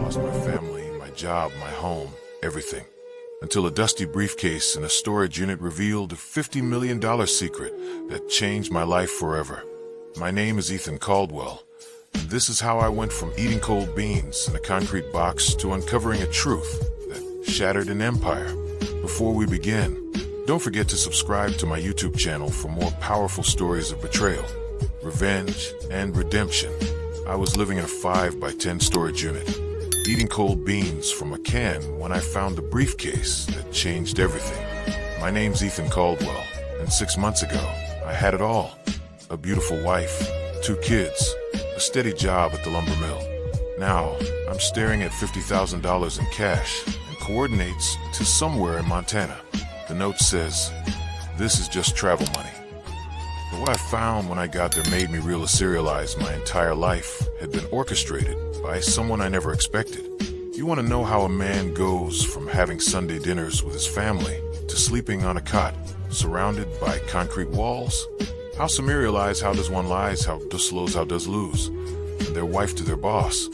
lost my family, my job, my home, everything. Until a dusty briefcase in a storage unit revealed a $50 million secret that changed my life forever. My name is Ethan Caldwell, and this is how I went from eating cold beans in a concrete box to uncovering a truth that shattered an empire. Before we begin, don't forget to subscribe to my YouTube channel for more powerful stories of betrayal, revenge, and redemption. I was living in a 5x10 storage unit, eating cold beans from a can when I found the briefcase that changed everything. My name's Ethan Caldwell, and 6 months ago, I had it all. A beautiful wife, 2 kids, a steady job at the lumber mill. Now, I'm staring at $50,000 in cash and coordinates to somewhere in Montana. The note says, "This is just travel money." But what I found when I got there made me realize my entire life had been orchestrated by someone I never expected. You want to know how a man goes from having Sunday dinners with his family to sleeping on a cot surrounded by concrete walls? How some realize how does one lies, how does lose, and their wife to their boss,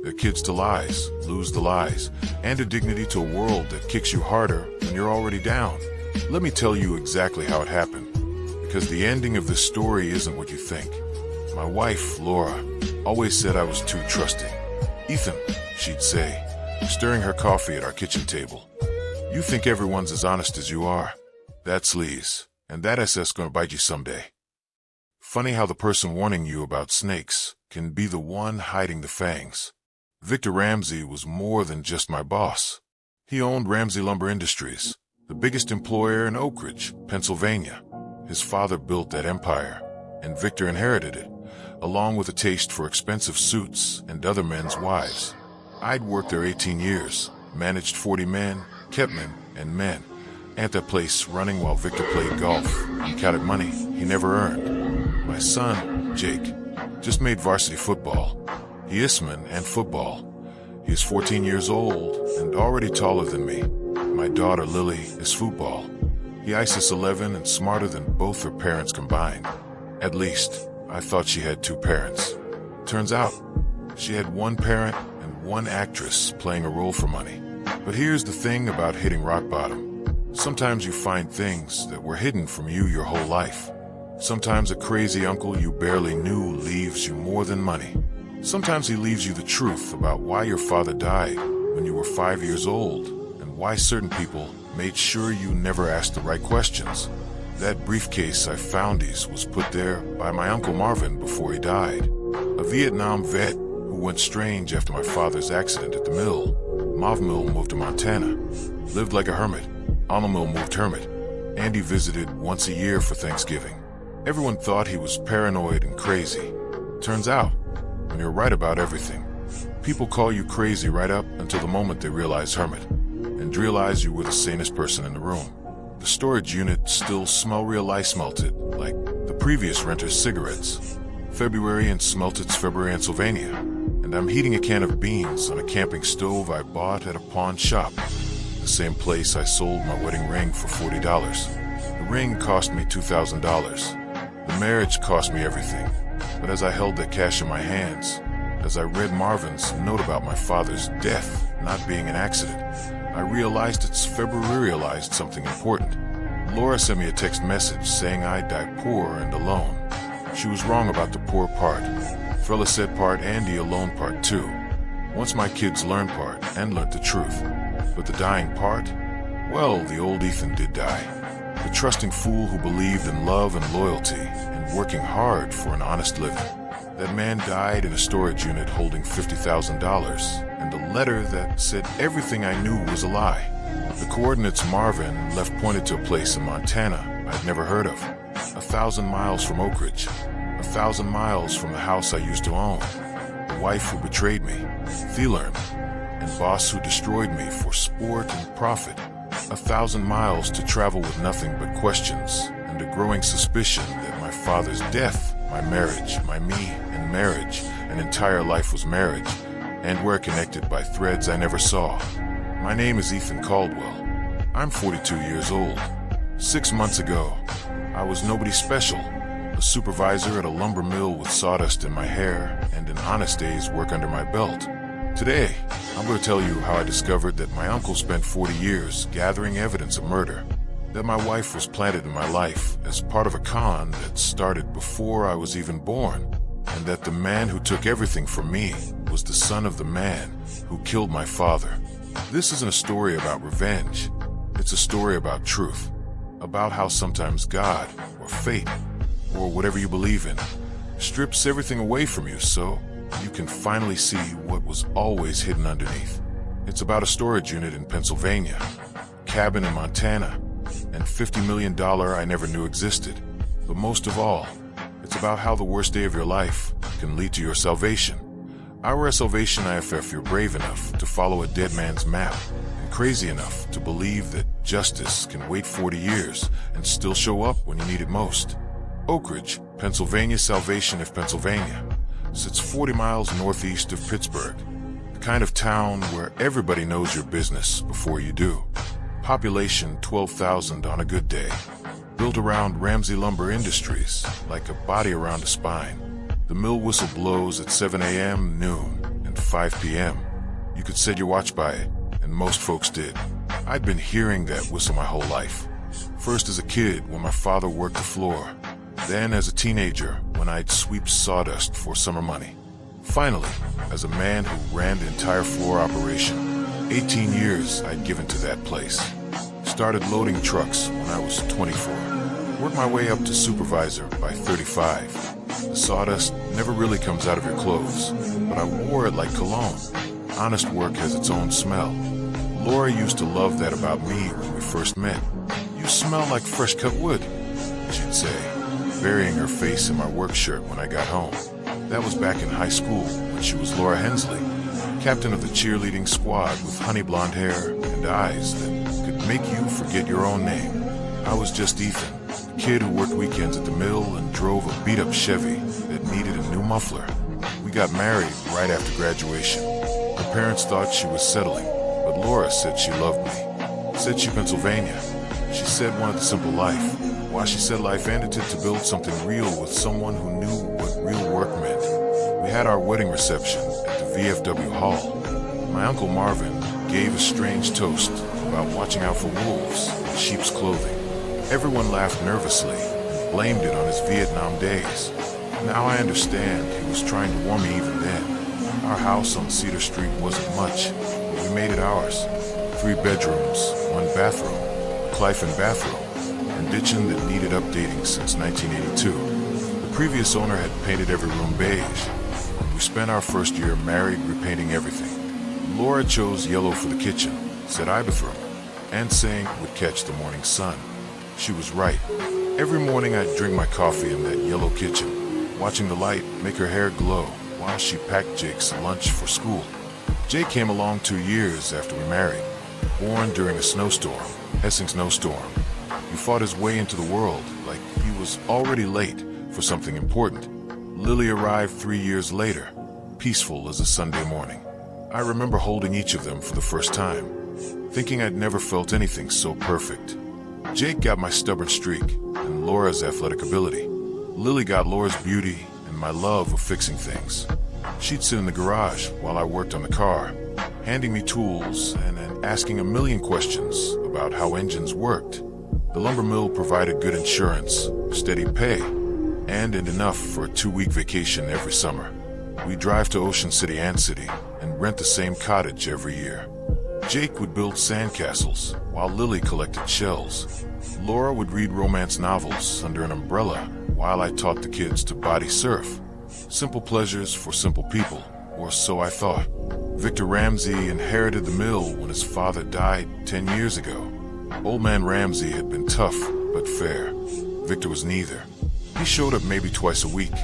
their kids to lies, lose the lies, and a dignity to a world that kicks you harder when you're already down. Let me tell you exactly how it happened, because the ending of this story isn't what you think. My wife, Laura, always said I was too trusting. "Ethan," she'd say, stirring her coffee at our kitchen table, "you think everyone's as honest as you are. That's sleaze, and that SS gonna bite you someday." Funny how the person warning you about snakes can be the one hiding the fangs. Victor Ramsey was more than just my boss. He owned Ramsey Lumber Industries, the biggest employer in Oak Ridge, Pennsylvania. His father built that empire, and Victor inherited it, along with a taste for expensive suits and other men's wives. I'd worked there 18 years, managed 40 men, kept men, and men, at that place running while Victor played golf and counted money he never earned. My son, Jake, just made varsity football. He is Isman and football. He is 14 years old and already taller than me. My daughter, Lily, is football. He ISIS 11 and smarter than both her parents combined. At least, I thought she had 2 parents. Turns out, she had 1 parent and 1 actress playing a role for money. But here's the thing about hitting rock bottom. Sometimes you find things that were hidden from you your whole life. Sometimes a crazy uncle you barely knew leaves you more than money. Sometimes he leaves you the truth about why your father died when you were 5 years old and why certain people made sure you never asked the right questions. That briefcase I found was put there by my Uncle Marvin before he died. A Vietnam vet who went strange after my father's accident at the mill. Mav Mill moved to Montana. Lived like a hermit. Alma Mill moved hermit. And he visited once a year for Thanksgiving. Everyone thought he was paranoid and crazy. Turns out, when you're right about everything, people call you crazy right up until the moment they realize hermit, and realize you were the sanest person in the room. The storage unit still smell real I smelt it, like the previous renter's cigarettes. February in Smelted's February, Pennsylvania, and I'm heating a can of beans on a camping stove I bought at a pawn shop, the same place I sold my wedding ring for $40. The ring cost me $2,000. The marriage cost me everything. But as I held that cash in my hands, as I read Marvin's note about my father's death not being an accident, I realized realized something important. Laura sent me a text message saying I'd die poor and alone. She was wrong about the poor part. Fella said part and the alone part too. Once my kids learned part and learned the truth. But the dying part? Well, the old Ethan did die. The trusting fool who believed in love and loyalty and working hard for an honest living. That man died in a storage unit holding $50,000 and a letter that said everything I knew was a lie. The coordinates Marvin left pointed to a place in Montana I'd never heard of. 1,000 miles from Oak Ridge. 1,000 miles from the house I used to own. The wife who betrayed me, Thielern, and boss who destroyed me for sport and profit. 1,000 miles to travel with nothing but questions and a growing suspicion that my father's death, my marriage, my me and marriage, an entire life was marriage, and we're connected by threads I never saw. My name is Ethan Caldwell. I'm 42 years old. 6 months ago, I was nobody special, a supervisor at a lumber mill with sawdust in my hair and an honest day's work under my belt. Today, I'm going to tell you how I discovered that my uncle spent 40 years gathering evidence of murder, that my wife was planted in my life as part of a con that started before I was even born, and that the man who took everything from me was the son of the man who killed my father. This isn't a story about revenge. It's a story about truth, about how sometimes God, or fate, or whatever you believe in, strips everything away from you so you can finally see what was always hidden underneath. It's about a storage unit in Pennsylvania, a cabin in Montana, and $50 million I never knew existed. But most of all, it's about how the worst day of your life can lead to your salvation. Our at Salvation IFF, you're brave enough to follow a dead man's map, and crazy enough to believe that justice can wait 40 years and still show up when you need it most. Oak Ridge, Pennsylvania. Salvation of Pennsylvania sits 40 miles northeast of Pittsburgh, the kind of town where everybody knows your business before you do. Population 12,000 on a good day. Built around Ramsey Lumber Industries, like a body around a spine. The mill whistle blows at 7 a.m., noon, and 5 p.m. You could set your watch by it, and most folks did. I'd been hearing that whistle my whole life. First as a kid when my father worked the floor, then as a teenager when I'd sweep sawdust for summer money. Finally, as a man who ran the entire floor operation, 18 years I'd given to that place. Started loading trucks when I was 24. Worked my way up to supervisor by 35. The sawdust never really comes out of your clothes, but I wore it like cologne. Honest work has its own smell. Laura used to love that about me when we first met. "You smell like fresh cut wood," she'd say, burying her face in my work shirt when I got home. That was back in high school when she was Laura Hensley, captain of the cheerleading squad with honey blonde hair and eyes that could make you forget your own name. I was just Ethan, the kid who worked weekends at the mill and drove a beat-up Chevy that needed a new muffler. We got married right after graduation. Her parents thought she was settling, but Laura said she loved me. Said she Pennsylvania. She said wanted the simple life. Why she said life ended it to build something real with someone who knew what real work meant. We had our wedding reception at the VFW Hall. My Uncle Marvin gave a strange toast about watching out for wolves in sheep's clothing. Everyone laughed nervously and blamed it on his Vietnam days. Now I understand he was trying to warn me even then. Our house on Cedar Street wasn't much, but we made it ours. 3 bedrooms, 1 bathroom, a Clyfin bathroom, and kitchen that needed updating since 1982. The previous owner had painted every room beige. We spent our first year married repainting everything. Laura chose yellow for the kitchen, said Ibathrum, and saying it would catch the morning sun. She was right. Every morning I'd drink my coffee in that yellow kitchen, watching the light make her hair glow while she packed Jake's lunch for school. Jake came along 2 years after we married, born during a snowstorm, Hessing snowstorm. He fought his way into the world like he was already late for something important. Lily arrived 3 years later, peaceful as a Sunday morning. I remember holding each of them for the first time, thinking I'd never felt anything so perfect. Jake got my stubborn streak and Laura's athletic ability. Lily got Laura's beauty and my love of fixing things. She'd sit in the garage while I worked on the car, handing me tools and asking a million questions about how engines worked. The lumber mill provided good insurance, steady pay, and enough for a 2-week vacation every summer. We'd drive to Ocean City and rent the same cottage every year. Jake would build sandcastles while Lily collected shells. Laura would read romance novels under an umbrella while I taught the kids to body surf. Simple pleasures for simple people, or so I thought. Victor Ramsey inherited the mill when his father died 10 years ago. Old man Ramsey had been tough but fair. Victor was neither. He showed up maybe twice a week,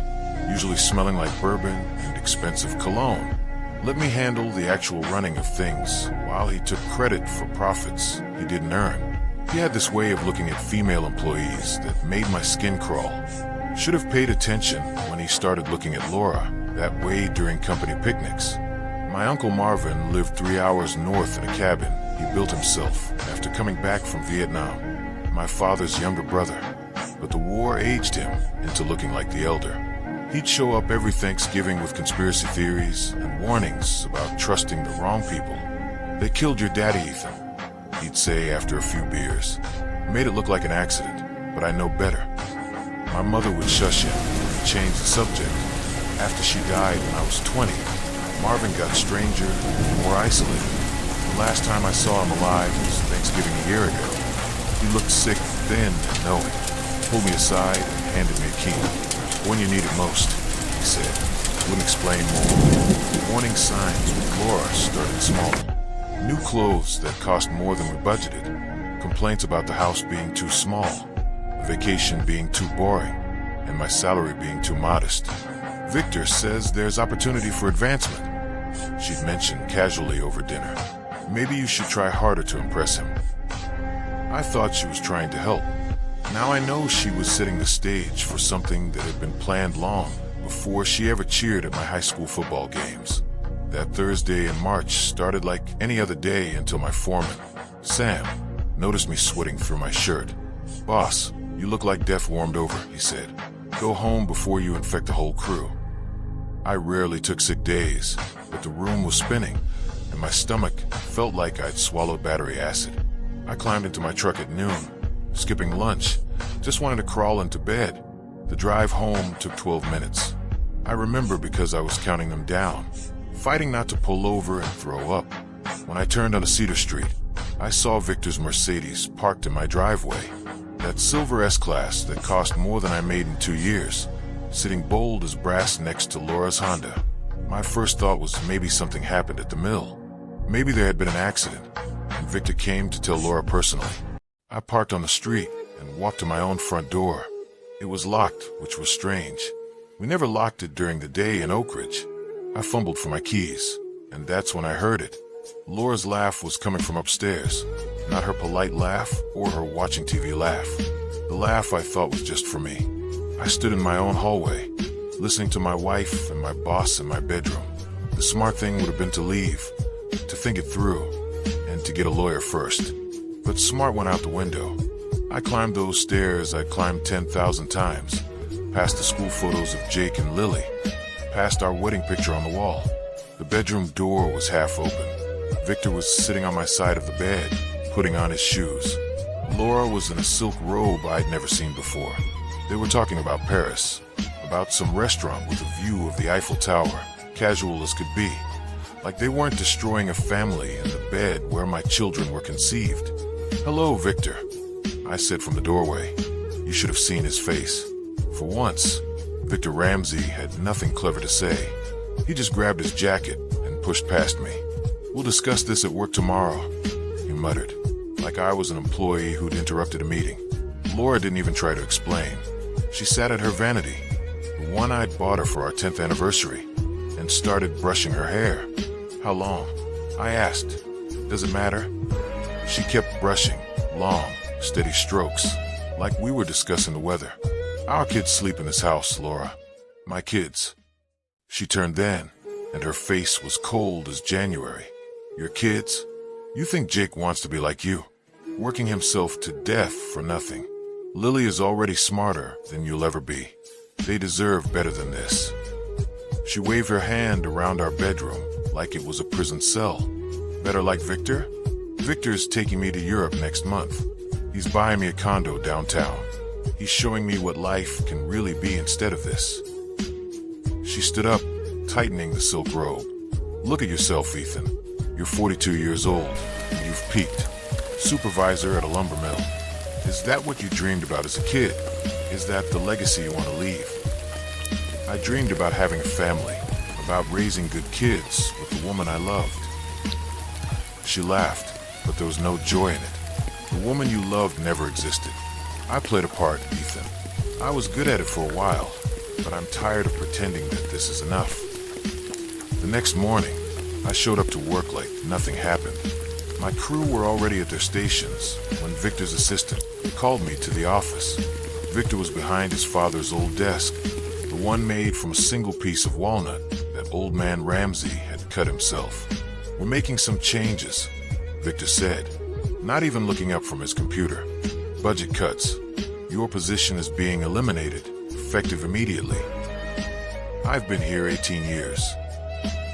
usually smelling like bourbon and expensive cologne. Let me handle the actual running of things while he took credit for profits he didn't earn. He had this way of looking at female employees that made my skin crawl. Should have paid attention when he started looking at Laura that way during company picnics. My Uncle Marvin lived 3 hours north in a cabin he built himself after coming back from Vietnam. My father's younger brother, but the war aged him into looking like the elder. He'd show up every Thanksgiving with conspiracy theories and warnings about trusting the wrong people. "They killed your daddy, Ethan," he'd say after a few beers. "Made it look like an accident, but I know better." My mother would shush him and change the subject. After she died when I was 20, Marvin got stranger and more isolated. The last time I saw him alive was Thanksgiving a year ago. He looked sick, thin, and knowing. Pulled me aside and handed me a key. "When you need it most," he said. Wouldn't explain more. Warning signs with Laura started small. New clothes that cost more than we budgeted. Complaints about the house being too small. A vacation being too boring. And my salary being too modest. "Victor says there's opportunity for advancement," she'd mentioned casually over dinner. "Maybe you should try harder to impress him." I thought she was trying to help. Now I know she was setting the stage for something that had been planned long before she ever cheered at my high school football games. That Thursday in March started like any other day until my foreman, Sam, noticed me sweating through my shirt. "Boss, you look like death warmed over," he said. "Go home before you infect the whole crew." I rarely took sick days, but the room was spinning, and my stomach felt like I'd swallowed battery acid. I climbed into my truck at noon, skipping lunch, just wanted to crawl into bed. The drive home took 12 minutes. I remember because I was counting them down, fighting not to pull over and throw up. When I turned onto Cedar Street, I saw Victor's Mercedes parked in my driveway. That silver S-Class that cost more than I made in 2 years, sitting bold as brass next to Laura's Honda. My first thought was maybe something happened at the mill. Maybe there had been an accident, and Victor came to tell Laura personally. I parked on the street and walked to my own front door. It was locked, which was strange. We never locked it during the day in Oak Ridge. I fumbled for my keys, and that's when I heard it. Laura's laugh was coming from upstairs, not her polite laugh or her watching TV laugh. The laugh I thought was just for me. I stood in my own hallway, listening to my wife and my boss in my bedroom. The smart thing would have been to leave, to think it through, and to get a lawyer first. But smart went out the window. I climbed those stairs I'd climbed 10,000 times, past the school photos of Jake and Lily, past our wedding picture on the wall. The bedroom door was half open. Victor was sitting on my side of the bed, putting on his shoes. Laura was in a silk robe I'd never seen before. They were talking about Paris, about some restaurant with a view of the Eiffel Tower, casual as could be. Like they weren't destroying a family in the bed where my children were conceived. "Hello, Victor," I said from the doorway. You should have seen his face. For once, Victor Ramsey had nothing clever to say. He just grabbed his jacket and pushed past me. "We'll discuss this at work tomorrow," he muttered, like I was an employee who'd interrupted a meeting. Laura didn't even try to explain. She sat at her vanity, the one I'd bought her for our 10th anniversary, and started brushing her hair. "How long?" I asked. "Does it matter?" She kept brushing, long, steady strokes, like we were discussing the weather. "Our kids sleep in this house, Laura. My kids." She turned then, and her face was cold as January. "Your kids? You think Jake wants to be like you, working himself to death for nothing. Lily is already smarter than you'll ever be. They deserve better than this." She waved her hand around our bedroom like it was a prison cell. "Better like Victor? Victor's taking me to Europe next month. He's buying me a condo downtown. He's showing me what life can really be instead of this." She stood up, tightening the silk robe. "Look at yourself, Ethan. You're 42 years old, and you've peaked. Supervisor at a lumber mill. Is that what you dreamed about as a kid? Is that the legacy you want to leave?" "I dreamed about having a family, about raising good kids with the woman I loved." She laughed, but there was no joy in it. "The woman you loved never existed. I played a part, Ethan. I was good at it for a while, but I'm tired of pretending that this is enough." The next morning, I showed up to work like nothing happened. My crew were already at their stations when Victor's assistant called me to the office. Victor was behind his father's old desk, the one made from a single piece of walnut that old man Ramsey had cut himself. "We're making some changes," Victor said, not even looking up from his computer. "Budget cuts. Your position is being eliminated, effective immediately." I've been here 18 years,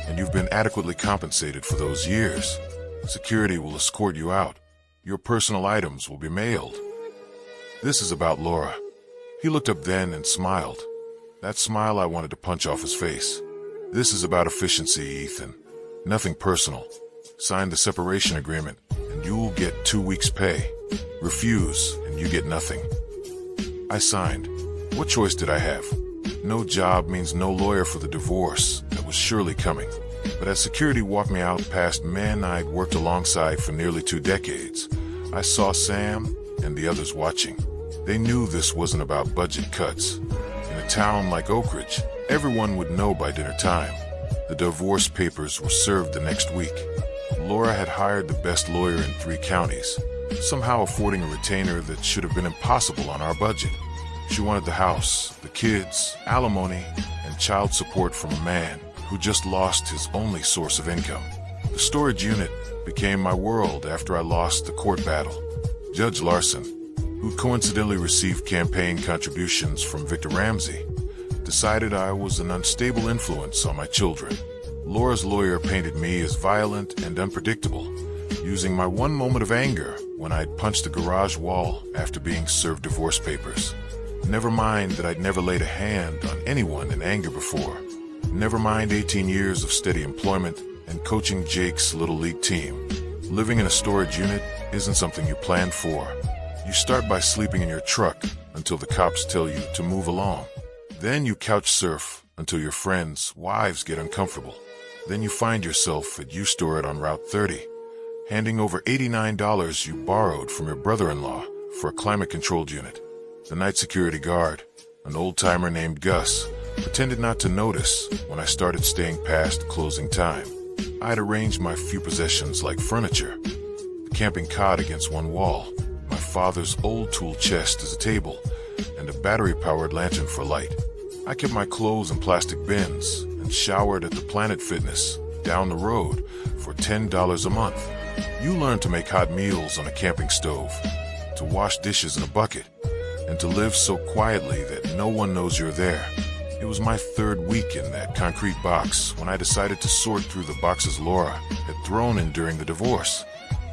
and you've been adequately compensated for those years. Security will escort you out. Your personal items will be mailed. This is about Laura. He looked up then and smiled. That smile I wanted to punch off his face. This is about efficiency, Ethan. Nothing personal. Sign the separation agreement, and you'll get 2 weeks' pay. Refuse, and you get nothing. I signed. What choice did I have? No job means no lawyer for the divorce that was surely coming. But as security walked me out past men I'd worked alongside for nearly 2 decades, I saw Sam and the others watching. They knew this wasn't about budget cuts. In a town like Oak Ridge, everyone would know by dinner time. The divorce papers were served the next week. Laura had hired the best lawyer in 3 counties, somehow affording a retainer that should have been impossible on our budget. She wanted the house, the kids, alimony, and child support from a man who just lost his only source of income. The storage unit became my world after I lost the court battle. Judge Larson, who coincidentally received campaign contributions from Victor Ramsey, decided I was an unstable influence on my children. Laura's lawyer painted me as violent and unpredictable, using my one moment of anger when I'd punched the garage wall after being served divorce papers. Never mind that I'd never laid a hand on anyone in anger before. Never mind 18 years of steady employment and coaching Jake's little league team. Living in a storage unit isn't something you plan for. You start by sleeping in your truck until the cops tell you to move along. Then you couch surf until your friends' wives get uncomfortable. Then you find yourself at U-Store on Route 30, handing over $89 you borrowed from your brother-in-law for a climate-controlled unit. The night security guard, an old-timer named Gus, pretended not to notice when I started staying past closing time. I'd arranged my few possessions like furniture. The camping cot against one wall, my father's old tool chest as a table, and a battery-powered lantern for light. I kept my clothes in plastic bins and showered at the Planet Fitness down the road for $10 a month. You learn to make hot meals on a camping stove, to wash dishes in a bucket, and to live so quietly that no one knows you're there. It was my 3rd week in that concrete box when I decided to sort through the boxes Laura had thrown in during the divorce.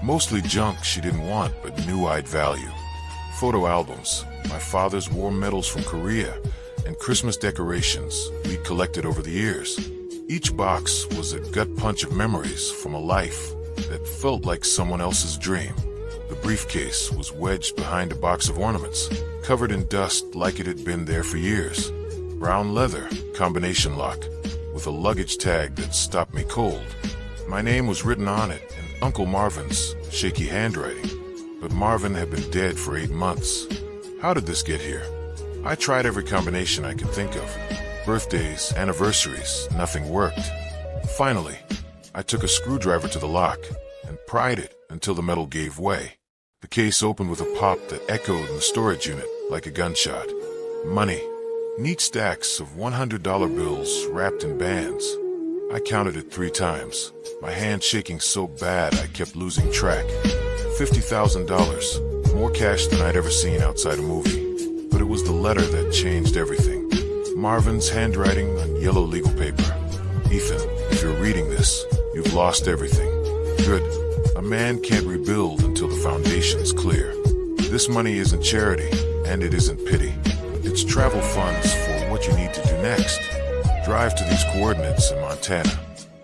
Mostly junk she didn't want but knew I'd value. Photo albums, my father's war medals from Korea, and Christmas decorations we'd collected over the years. Each box was a gut punch of memories from a life that felt like someone else's dream. The briefcase was wedged behind a box of ornaments, covered in dust like it had been there for years. Brown leather, combination lock, with a luggage tag that stopped me cold. My name was written on it in Uncle Marvin's shaky handwriting, but Marvin had been dead for 8 months. How did this get here? I tried every combination I could think of. Birthdays, anniversaries, nothing worked. Finally, I took a screwdriver to the lock and pried it until the metal gave way. The case opened with a pop that echoed in the storage unit like a gunshot. Money. Neat stacks of $100 bills wrapped in bands. I counted it 3 times, my hand shaking so bad I kept losing track. $50,000, more cash than I'd ever seen outside a movie. But it was the letter that changed everything. Marvin's handwriting on yellow legal paper. Ethan, if you're reading this, you've lost everything. Good. A man can't rebuild until the foundation's clear. This money isn't charity, and it isn't pity. It's travel funds for what you need to do next. Drive to these coordinates in Montana.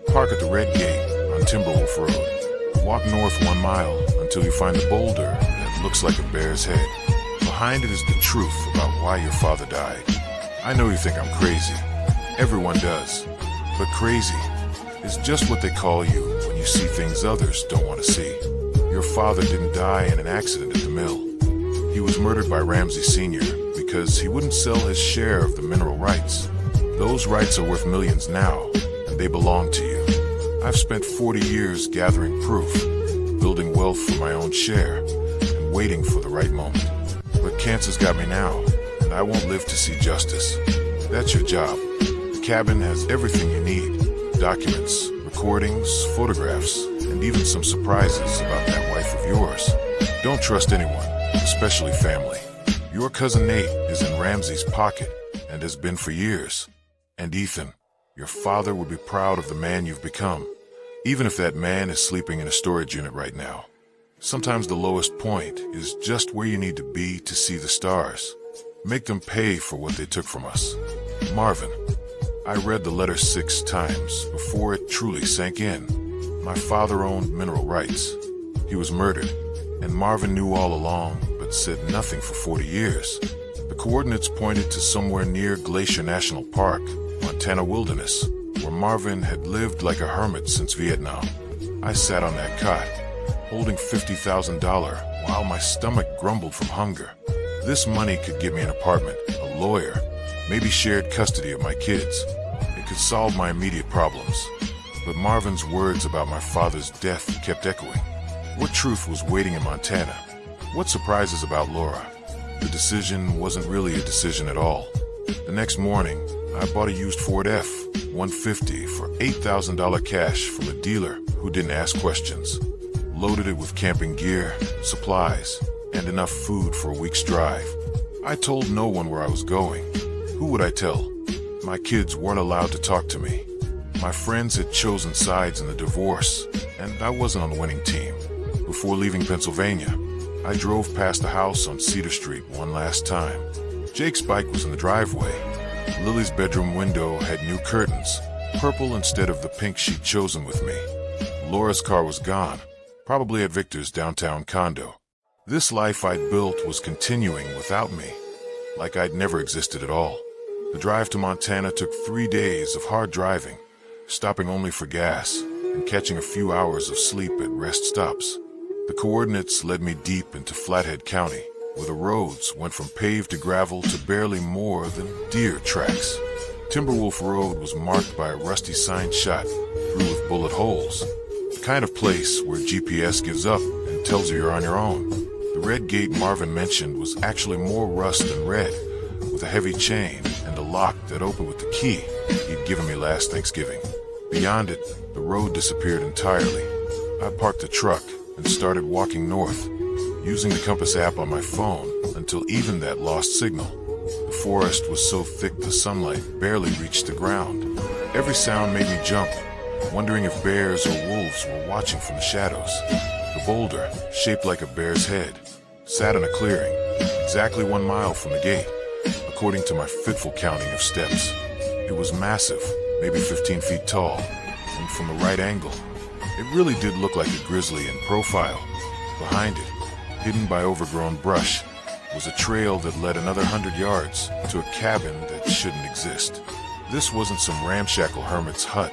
Park at the Red Gate on Timberwolf Road. Walk north 1 mile until you find a boulder that looks like a bear's head. Behind it is the truth about why your father died. I know you think I'm crazy. Everyone does. But crazy is just what they call you when you see things others don't want to see. Your father didn't die in an accident at the mill. He was murdered by Ramsey Sr. because he wouldn't sell his share of the mineral rights. Those rights are worth millions now, and they belong to you. I've spent 40 years gathering proof, building wealth for my own share, and waiting for the right moment. But cancer's got me now, and I won't live to see justice. That's your job. The cabin has everything you need. Documents, recordings, photographs, and even some surprises about that wife of yours. Don't trust anyone, especially family. Your cousin Nate is in Ramsey's pocket, and has been for years. And Ethan, your father would be proud of the man you've become, even if that man is sleeping in a storage unit right now. Sometimes the lowest point is just where you need to be to see the stars. Make them pay for what they took from us. Marvin. I read the letter 6 times before it truly sank in. My father owned mineral rights. He was murdered, and Marvin knew all along, but said nothing for 40 years. The coordinates pointed to somewhere near Glacier National Park, Montana wilderness, where Marvin had lived like a hermit since Vietnam. I sat on that cot, holding $50,000 while my stomach grumbled from hunger. This money could get me an apartment, a lawyer, maybe shared custody of my kids. It could solve my immediate problems. But Marvin's words about my father's death kept echoing. What truth was waiting in Montana? What surprises about Laura? The decision wasn't really a decision at all. The next morning, I bought a used Ford F-150 for $8,000 cash from a dealer who didn't ask questions. Loaded it with camping gear, supplies, and enough food for a week's drive. I told no one where I was going. Who would I tell? My kids weren't allowed to talk to me. My friends had chosen sides in the divorce, and I wasn't on the winning team. Before leaving Pennsylvania, I drove past the house on Cedar Street one last time. Jake's bike was in the driveway. Lily's bedroom window had new curtains, purple instead of the pink she'd chosen with me. Laura's car was gone, probably at Victor's downtown condo. This life I'd built was continuing without me, like I'd never existed at all. The drive to Montana took 3 days of hard driving, stopping only for gas and catching a few hours of sleep at rest stops. The coordinates led me deep into Flathead County, where the roads went from paved to gravel to barely more than deer tracks. Timberwolf Road was marked by a rusty sign shot through with bullet holes, the kind of place where GPS gives up and tells you you're on your own. The red gate Marvin mentioned was actually more rust than red, with a heavy chain and a lock that opened with the key he'd given me last Thanksgiving. Beyond it, the road disappeared entirely. I parked the truck and started walking north, using the compass app on my phone until even that lost signal. The forest was so thick the sunlight barely reached the ground. Every sound made me jump, wondering if bears or wolves were watching from the shadows. The boulder, shaped like a bear's head, sat in a clearing, exactly 1 mile from the gate, according to my fitful counting of steps. It was massive, maybe 15 feet tall, and from the right angle, it really did look like a grizzly in profile. Behind it, hidden by overgrown brush, was a trail that led another 100 yards to a cabin that shouldn't exist. This wasn't some ramshackle hermit's hut.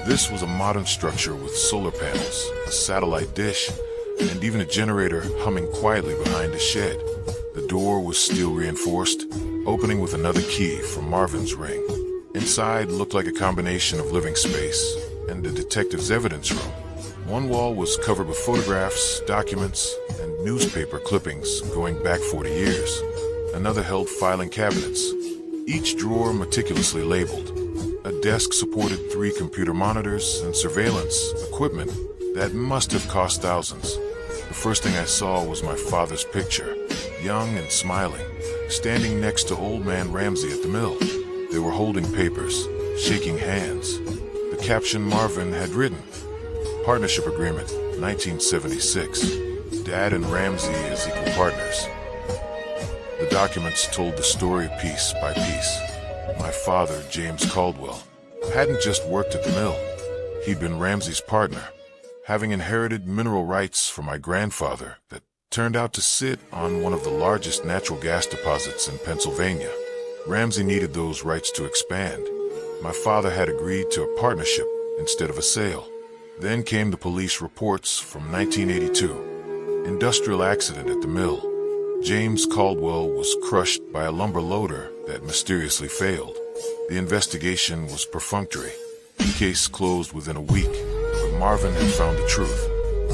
This was a modern structure with solar panels, a satellite dish, and even a generator humming quietly behind a shed. The door was steel reinforced, opening with another key from Marvin's ring. Inside looked like a combination of living space and a detective's evidence room. One wall was covered with photographs, documents, and newspaper clippings going back 40 years. Another held filing cabinets, each drawer meticulously labeled. A desk supported 3 computer monitors and surveillance equipment that must have cost thousands. The first thing I saw was my father's picture, young and smiling, standing next to old man Ramsey at the mill. They were holding papers, shaking hands. The caption Marvin had written, Partnership Agreement, 1976. Dad and Ramsey as equal partners. The documents told the story piece by piece. My father, James Caldwell, hadn't just worked at the mill. He'd been Ramsey's partner, having inherited mineral rights from my grandfather that turned out to sit on one of the largest natural gas deposits in Pennsylvania. Ramsey needed those rights to expand. My father had agreed to a partnership instead of a sale. Then came the police reports from 1982. Industrial accident at the mill. James Caldwell was crushed by a lumber loader that mysteriously failed. The investigation was perfunctory. The case closed within a week, but Marvin had found the truth.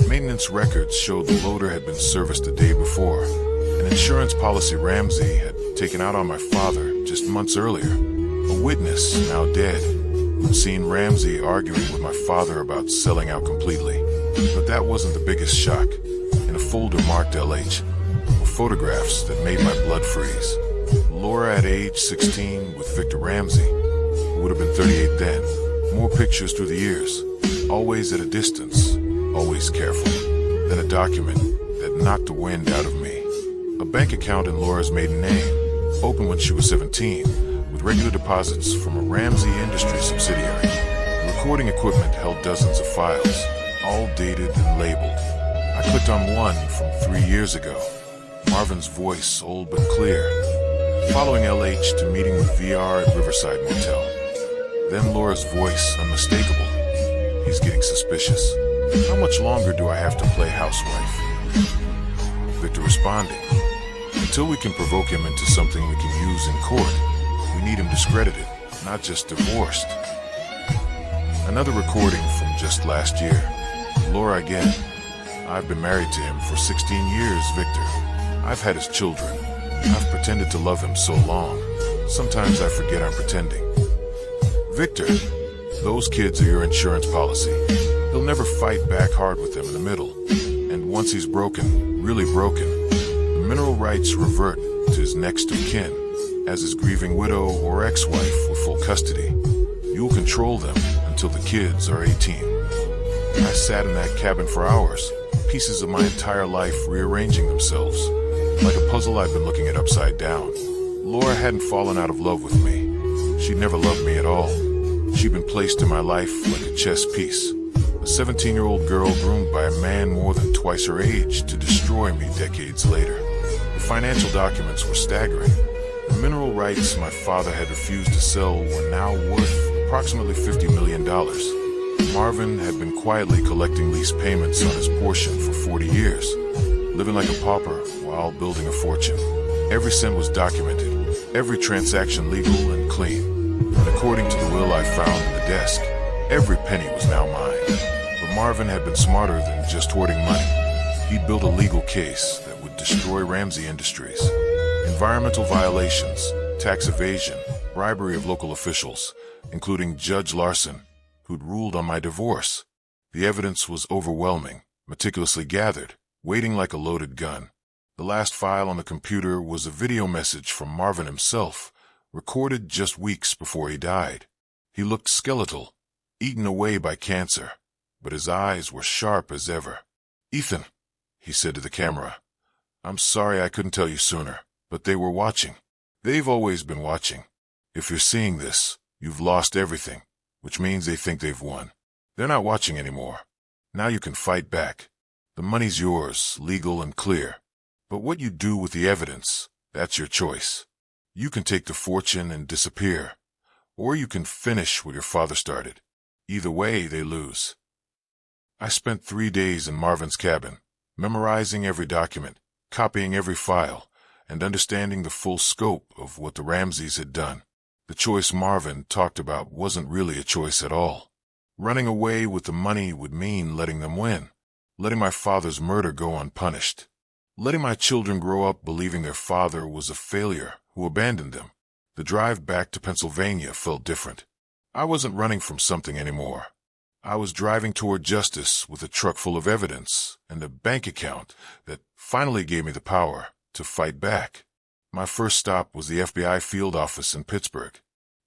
Maintenance records showed the loader had been serviced the day before. An insurance policy Ramsey had taken out on my father just months earlier. A witness, now dead, who'd seen Ramsey arguing with my father about selling out completely. But that wasn't the biggest shock. In a folder marked LH were photographs that made my blood freeze. Laura at age 16 with Victor Ramsey, who would have been 38 then. More pictures through the years. Always at a distance. Always careful. Then a document that knocked the wind out of me. A bank account in Laura's maiden name. Opened when she was 17. With regular deposits from a Ramsey Industries subsidiary. The recording equipment held dozens of files. All dated and labeled. I clicked on one from 3 years ago. Marvin's voice, old but clear. Following LH to meeting with VR at Riverside Motel. Then Laura's voice, unmistakable. He's getting suspicious. How much longer do I have to play housewife? Victor responding. Until we can provoke him into something we can use in court, we need him discredited, not just divorced. Another recording from just last year. Laura again. I've been married to him for 16 years, Victor. I've had his children. I've pretended to love him so long. Sometimes I forget I'm pretending. Victor, those kids are your insurance policy. He'll never fight back hard with them in the middle. And once he's broken, really broken, the mineral rights revert to his next of kin, as his grieving widow or ex-wife with full custody. You'll control them until the kids are 18. I sat in that cabin for hours, pieces of my entire life rearranging themselves. Like a puzzle I'd been looking at upside down. Laura hadn't fallen out of love with me. She'd never loved me at all. She'd been placed in my life like a chess piece. A 17-year-old girl groomed by a man more than twice her age to destroy me decades later. The financial documents were staggering. The mineral rights my father had refused to sell were now worth approximately $50 million. Marvin had been quietly collecting lease payments on his portion for 40 years, living like a pauper while building a fortune. Every cent was documented, every transaction legal and clean. And according to the will I found in the desk, every penny was now mine. But Marvin had been smarter than just hoarding money. He'd built a legal case that would destroy Ramsey Industries. Environmental violations, tax evasion, bribery of local officials, including Judge Larson, who'd ruled on my divorce. The evidence was overwhelming, meticulously gathered, waiting like a loaded gun. The last file on the computer was a video message from Marvin himself, recorded just weeks before he died. He looked skeletal, eaten away by cancer, but his eyes were sharp as ever. "Ethan," he said to the camera, "I'm sorry I couldn't tell you sooner, but they were watching. They've always been watching. If you're seeing this, you've lost everything, which means they think they've won. They're not watching anymore. Now you can fight back. The money's yours, legal and clear. But what you do with the evidence, that's your choice. You can take the fortune and disappear, or you can finish what your father started. Either way, they lose." I spent 3 days in Marvin's cabin, memorizing every document, copying every file, and understanding the full scope of what the Ramseys had done. The choice Marvin talked about wasn't really a choice at all. Running away with the money would mean letting them win, letting my father's murder go unpunished, letting my children grow up believing their father was a failure who abandoned them. The drive back to Pennsylvania felt different. I wasn't running from something anymore. I was driving toward justice with a truck full of evidence and a bank account that finally gave me the power to fight back. My first stop was the FBI field office in Pittsburgh.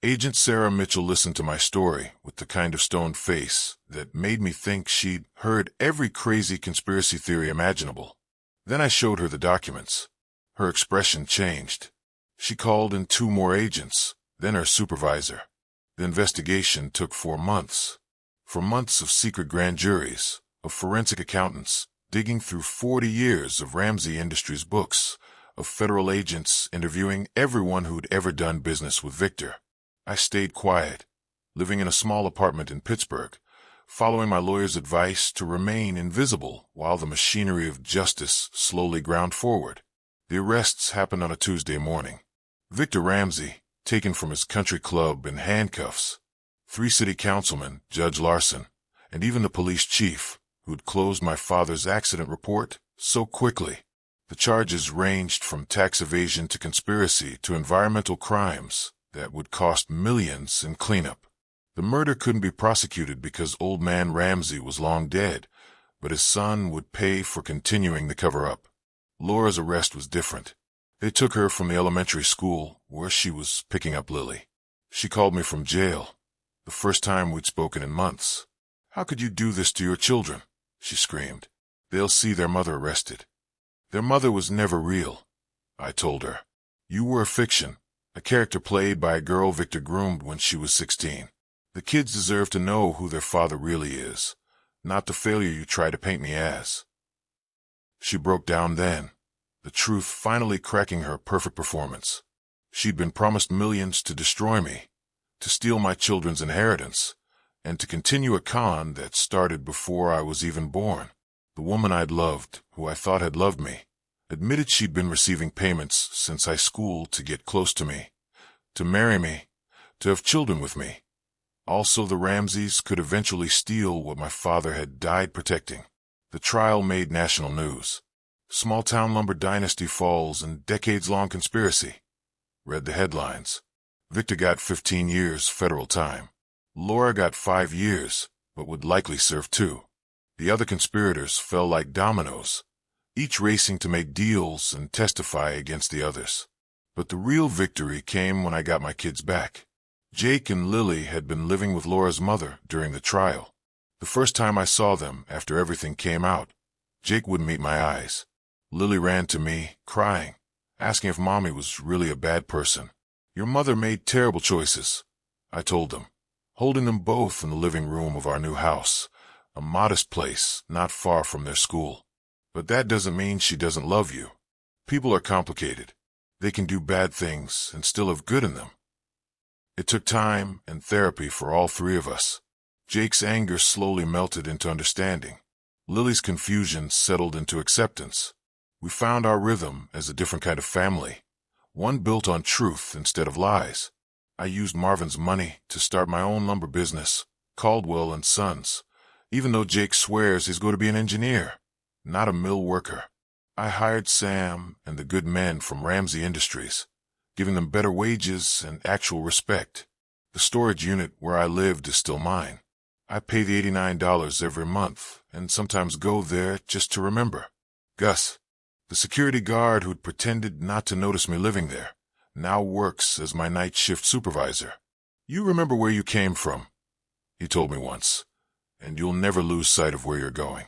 Agent Sarah Mitchell listened to my story with the kind of stone face that made me think she'd heard every crazy conspiracy theory imaginable. Then I showed her the documents. Her expression changed. She called in 2 more agents, then her supervisor. The investigation took 4 months. For months of secret grand juries, of forensic accountants, digging through 40 years of Ramsey Industries books, of federal agents interviewing everyone who'd ever done business with Victor. I stayed quiet, living in a small apartment in Pittsburgh, following my lawyer's advice to remain invisible while the machinery of justice slowly ground forward. The arrests happened on a Tuesday morning. Victor Ramsey, taken from his country club in handcuffs. 3 city councilmen, Judge Larson, and even the police chief, who'd closed my father's accident report so quickly. The charges ranged from tax evasion to conspiracy to environmental crimes that would cost millions in cleanup. The murder couldn't be prosecuted because old man Ramsey was long dead, but his son would pay for continuing the cover-up. Laura's arrest was different. They took her from the elementary school where she was picking up Lily. She called me from jail, the first time we'd spoken in months. "How could you do this to your children?" she screamed. "They'll see their mother arrested." "Their mother was never real," I told her. "You were a fiction, a character played by a girl Victor groomed when she was 16. The kids deserve to know who their father really is, not the failure you try to paint me as." She broke down then, the truth finally cracking her perfect performance. She'd been promised millions to destroy me, to steal my children's inheritance, and to continue a con that started before I was even born. The woman I'd loved, who I thought had loved me, admitted she'd been receiving payments since high school to get close to me, to marry me, to have children with me. Also, the Ramseys could eventually steal what my father had died protecting. The trial made national news. "Small-town lumber dynasty falls in decades-long conspiracy," read the headlines. Victor got 15 years federal time. Laura got 5 years, but would likely serve 2. The other conspirators fell like dominoes, each racing to make deals and testify against the others. But the real victory came when I got my kids back. Jake and Lily had been living with Laura's mother during the trial. The first time I saw them after everything came out, Jake wouldn't meet my eyes. Lily ran to me, crying, asking if Mommy was really a bad person. "Your mother made terrible choices," I told them, holding them both in the living room of our new house, a modest place not far from their school. "But that doesn't mean she doesn't love you. People are complicated. They can do bad things and still have good in them." It took time and therapy for all 3 of us. Jake's anger slowly melted into understanding. Lily's confusion settled into acceptance. We found our rhythm as a different kind of family, one built on truth instead of lies. I used Marvin's money to start my own lumber business, Caldwell and Sons, even though Jake swears he's going to be an engineer, not a mill worker. I hired Sam and the good men from Ramsey Industries, giving them better wages and actual respect. The storage unit where I lived is still mine. I pay the $89 every month and sometimes go there just to remember. Gus, the security guard who'd pretended not to notice me living there, now works as my night shift supervisor. "You remember where you came from," he told me once, "and you'll never lose sight of where you're going."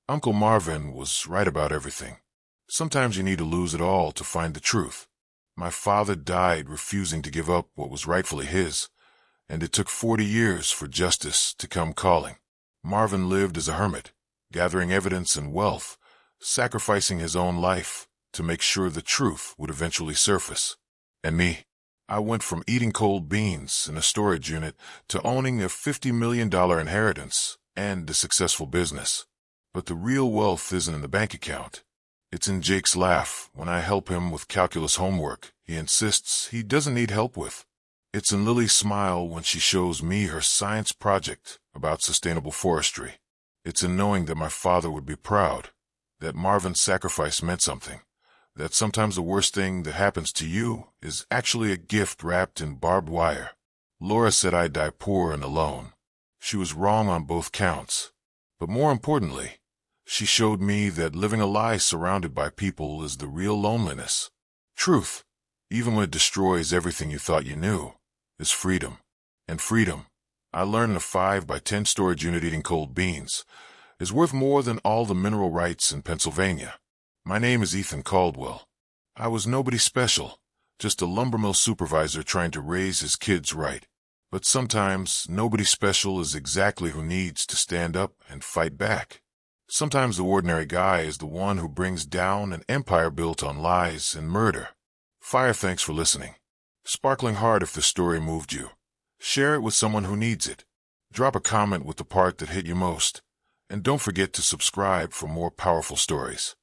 Uncle Marvin was right about everything. Sometimes you need to lose it all to find the truth. My father died refusing to give up what was rightfully his, and it took 40 years for justice to come calling. Marvin lived as a hermit, gathering evidence and wealth, sacrificing his own life to make sure the truth would eventually surface. And me, I went from eating cold beans in a storage unit to owning a $50 million inheritance and a successful business. But the real wealth isn't in the bank account. It's in Jake's laugh when I help him with calculus homework he insists he doesn't need help with. It's in Lily's smile when she shows me her science project about sustainable forestry. It's in knowing that my father would be proud, that Marvin's sacrifice meant something, that sometimes the worst thing that happens to you is actually a gift wrapped in barbed wire. Laura said I'd die poor and alone. She was wrong on both counts. But more importantly, she showed me that living a lie surrounded by people is the real loneliness. Truth, even when it destroys everything you thought you knew, is freedom. And freedom, I learned in a 5x10 storage unit eating cold beans, is worth more than all the mineral rights in Pennsylvania. My name is Ethan Caldwell. I was nobody special, just a lumber mill supervisor trying to raise his kids right. But sometimes nobody special is exactly who needs to stand up and fight back. Sometimes the ordinary guy is the one who brings down an empire built on lies and murder. Fire, thanks for listening. Sparkling heart if the story moved you. Share it with someone who needs it. Drop a comment with the part that hit you most. And don't forget to subscribe for more powerful stories.